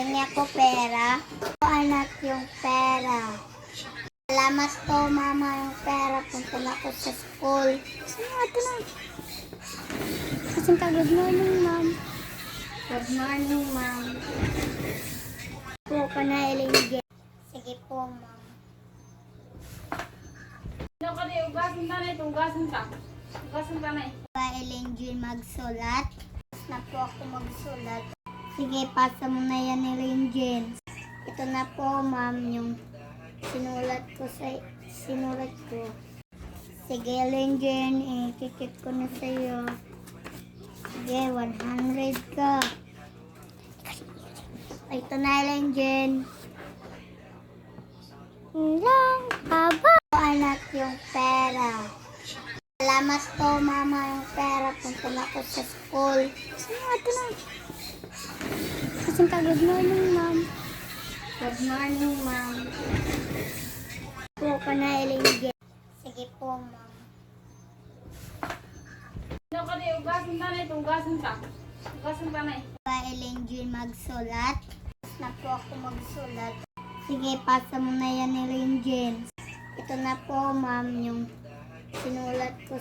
Pahingi ako pera. Anak yung pera. Salamat po, mama, yung pera. Punta na ako sa school. Sino ito na? Kasing ka, good morning, ma'am. Good morning, ma'am. Po ka na, Elingge. Sige po, ma'am. Ano ka na, ugasan ka na ito, ugasan ka. Ugasan ka na eh. Ba, Elingge, magsulat? Na po ako magsulat. Sige, pasa mo na yan, Elingge. Ito na po, ma'am, yung sinulat ko. Sige, Elingge, ikikip ko na sa'yo. Sige, 100 ka. Ito na, Elingge. Lang, aba. Anak yung pera. Salamat po, mama, yung pera. Punta na ako sa school. Sino ito na? Kasing ka, good morning, ma'am. Good morning, ma'am. Po ka na, Elingge. Sige po, ma'am. Ano ka na, ugasan ka na ito, ugasan ka. Ugasan ka na eh. Ba, Elingge, magsulat? Na po ako magsulat. Sige, pasa mo na yan, Elingge. Ito na po, ma'am, yung sinulat ko.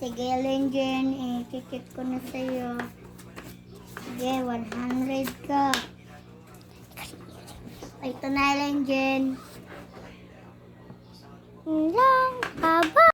Sige, Elingge, ikikip ko na sa'yo. Sige, 100 ka. Ito na, Elingge. Lang, aba.